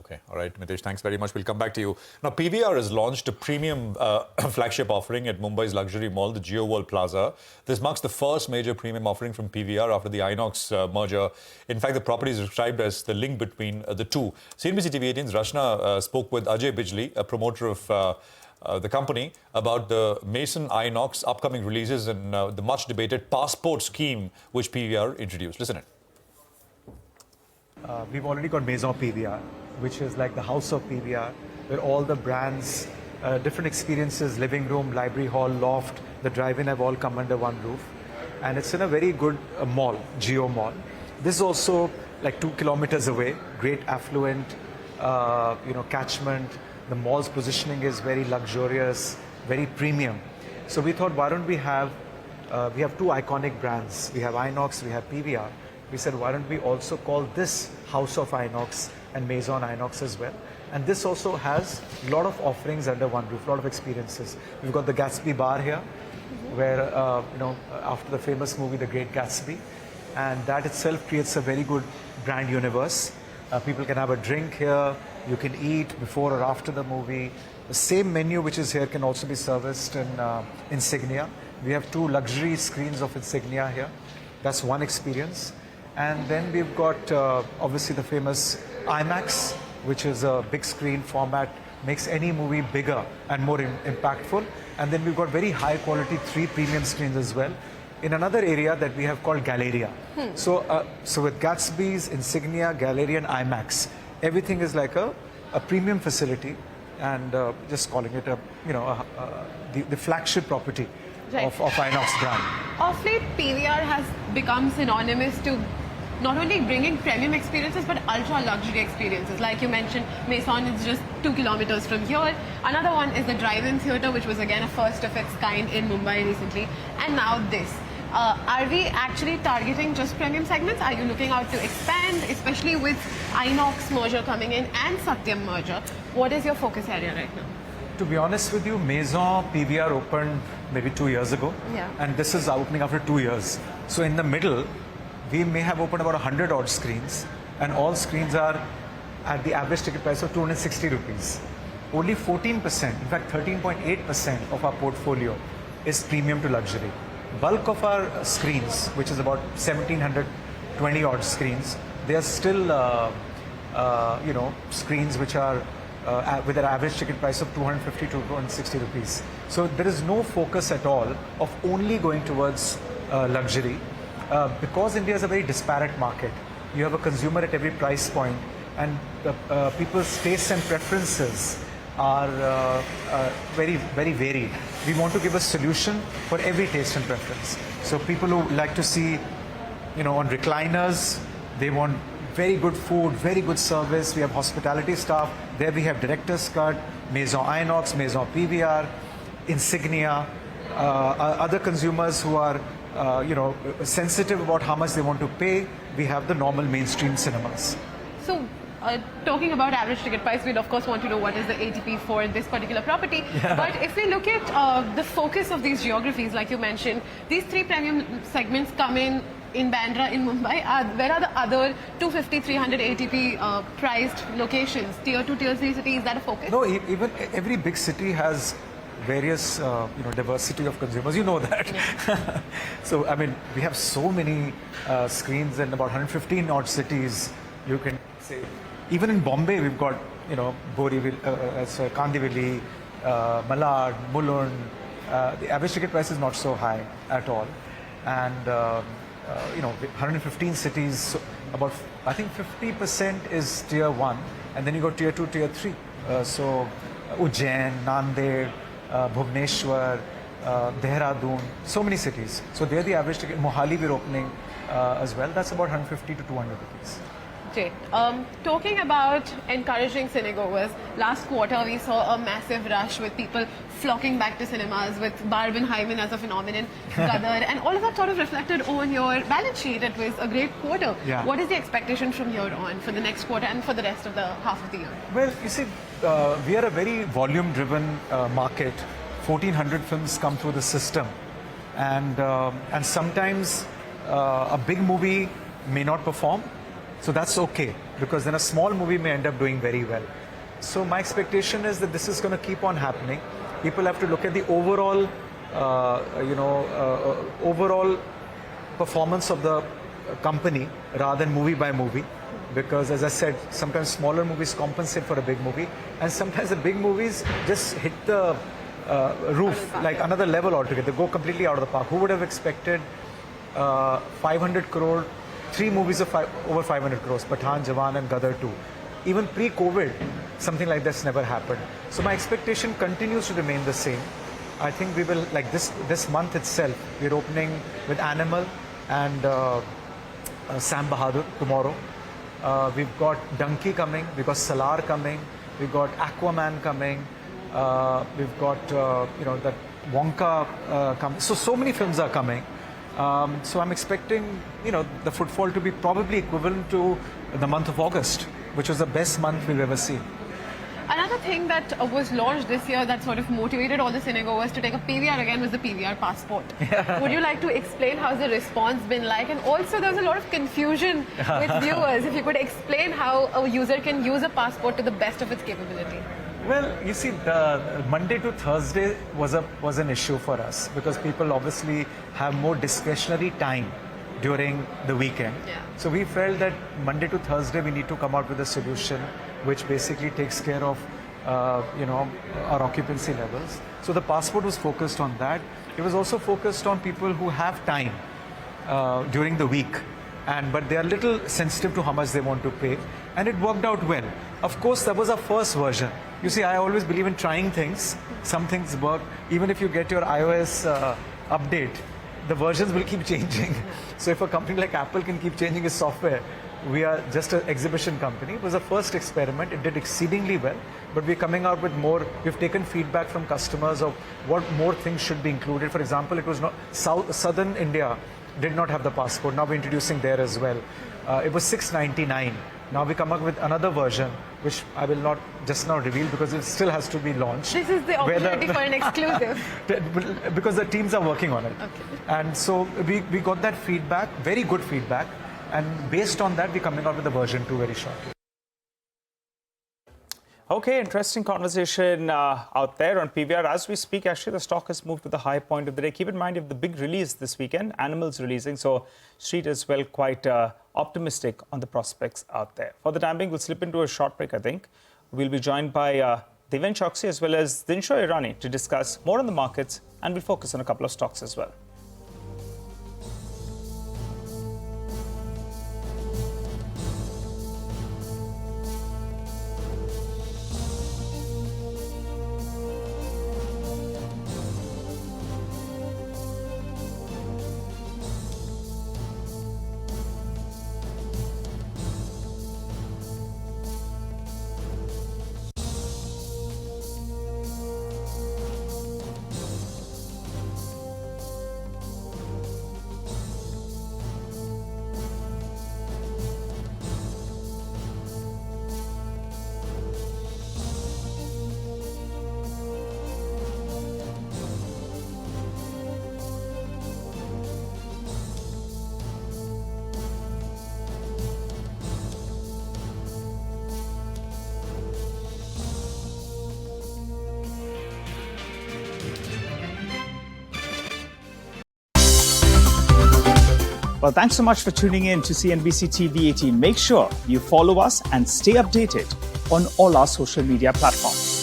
Okay, all right, Mitesh, thanks very much. We'll come back to you. Now, PVR has launched a premium flagship offering at Mumbai's luxury mall, the Geo World Plaza. This marks the first major premium offering from PVR after the Inox merger. In fact, the property is described as the link between the two. CNBC-TV18's Rachna spoke with Ajay Bijli, a promoter of the company, about the Maison Inox upcoming releases and the much-debated passport scheme which PVR introduced. Listen in. We've already got Maison PVR, which is like the house of PVR, where all the brands, different experiences, living room, library hall, loft, the drive-in have all come under one roof. And it's in a very good mall, Geo Mall. This is also like 2 kilometers away, great affluent, catchment. The mall's positioning is very luxurious, very premium. So we thought, why don't we have two iconic brands. We have Inox, we have PVR. We said, why don't we also call this House of Inox and Maison Inox as well? And this also has a lot of offerings under one roof, a lot of experiences. We've got the Gatsby bar here, where, after the famous movie, The Great Gatsby, and that itself creates a very good brand universe. People can have a drink here, you can eat before or after the movie. The same menu which is here can also be serviced in Insignia. We have 2 luxury screens of Insignia here. That's one experience. And then we've got, obviously, the famous IMAX, which is a big screen format, makes any movie bigger and more impactful. And then we've got very high quality 3 premium screens as well in another area that we have called Galleria. So with Gatsby's, Insignia, Galleria and IMAX, everything is like a premium facility, and just calling it the flagship property of Inox brand. Of late, PVR has become synonymous to not only bringing premium experiences but ultra luxury experiences. Like you mentioned, Maison is just 2 kilometers from here. Another one is the drive-in theatre, which was again a first of its kind in Mumbai recently. And now this. Are we actually targeting just premium segments? Are you looking out to expand, especially with Inox merger coming in and Satyam merger? What is your focus area right now? To be honest with you, Maison PVR opened maybe 2 years ago, and this is opening after 2 years. So in the middle, we may have opened about 100 odd screens, and all screens are at the average ticket price of 260 rupees. Only 14%, in fact 13.8% of our portfolio is premium to luxury. Bulk of our screens, which is about 1720 odd screens, they are still screens which are with an average ticket price of 250 to 260 rupees. So there is no focus at all of only going towards luxury. Because India is a very disparate market, you have a consumer at every price point, and people's tastes and preferences are very, very varied. We want to give a solution for every taste and preference. So people who like to see, on recliners, they want very good food, very good service. We have hospitality staff. There we have director's cut, Maison Inox, Maison PVR, Insignia. Other consumers who are sensitive about how much they want to pay, we have the normal mainstream cinemas. So, talking about average ticket price, we'd of course want to know what is the ATP for this particular property. But if we look at the focus of these geographies, like you mentioned, these 3 premium segments come in Bandra, in Mumbai. Where are the other 250, 300 ATP priced locations? Tier 2, Tier 3 cities, is that a focus? No, even every big city has various, diversity of consumers. You know that. Yeah. So, I mean, we have so many screens in about 115 odd cities. You can say, even in Bombay, we've got, Borivali, Kandivali, Malad, Mulund. The average ticket price is not so high at all. And, 115 cities, so about, I think 50% is tier 1, and then you go tier 2, tier 3. So, Ujjain, Nanded, Bhubaneswar, Dehradun, so many cities. So there the average ticket, Mohali we're opening as well. That's about 150 to 200 rupees. Great. Talking about encouraging cinegoers, last quarter we saw a massive rush with people flocking back to cinemas with Barbenheimen as a phenomenon, Gadar, and all of that sort of reflected on your balance sheet. It was a great quarter. Yeah. What is the expectation from here on for the next quarter and for the rest of the half of the year? Well, you see, we are a very volume-driven market. 1,400 films come through the system, and sometimes a big movie may not perform, so that's okay. because then a small movie may end up doing very well. So my expectation is that this is going to keep on happening. People have to look at the overall, overall performance of the company rather than movie by movie. Because as I said, sometimes smaller movies compensate for a big movie, and sometimes the big movies just hit the roof, like another level altogether. They go completely out of the park. Who would have expected 500 crore, 3 movies of over 500 crores, Pathaan, Jawan and Gadar 2. Even pre-COVID, something like that's never happened. So my expectation continues to remain the same. I think we will, like this month itself, we're opening with Animal and Sam Bahadur tomorrow. We've got Donkey coming, we've got Salar coming, we've got Aquaman coming, we've got that Wonka coming. So many films are coming. So I'm expecting the footfall to be probably equivalent to the month of August, which was the best month we've ever seen. Another thing that was launched this year that sort of motivated all the cinegoers to take a PVR again was the PVR passport. Yeah. Would you like to explain how's the response been like? And also there's a lot of confusion with viewers. If you could explain how a user can use a passport to the best of its capability. Well, you see, the Monday to Thursday was an issue for us because people obviously have more discretionary time during the weekend. Yeah. So we felt that Monday to Thursday we need to come out with a solution which basically takes care of our occupancy levels. So the passport was focused on that. It was also focused on people who have time during the week, but they are a little sensitive to how much they want to pay, and it worked out well. Of course, that was our first version. You see, I always believe in trying things. Some things work. Even if you get your iOS update, the versions will keep changing. So if a company like Apple can keep changing its software, we are just an exhibition company. It was a first experiment. It did exceedingly well, but we're coming out with more. We've taken feedback from customers of what more things should be included. For example, it was not southern India did not have the passport. Now we're introducing there as well. It was $699. Now we come up with another version, which I will not just now reveal because it still has to be launched. This is the opportunity for an exclusive. Because the teams are working on it. Okay. And so we got that feedback, very good feedback. And based on that, we're coming out with the version 2 very shortly. Okay, interesting conversation out there on PVR. As we speak, actually, the stock has moved to the high point of the day. Keep in mind, you have the big release this weekend, Animals releasing. So Street is well quite optimistic on the prospects out there. For the time being, we'll slip into a short break, I think. We'll be joined by Deven Choksi as well as Dinshoy Irani to discuss more on the markets, and we'll focus on a couple of stocks as well. Well, thanks so much for tuning in to CNBC-TV18. Make sure you follow us and stay updated on all our social media platforms.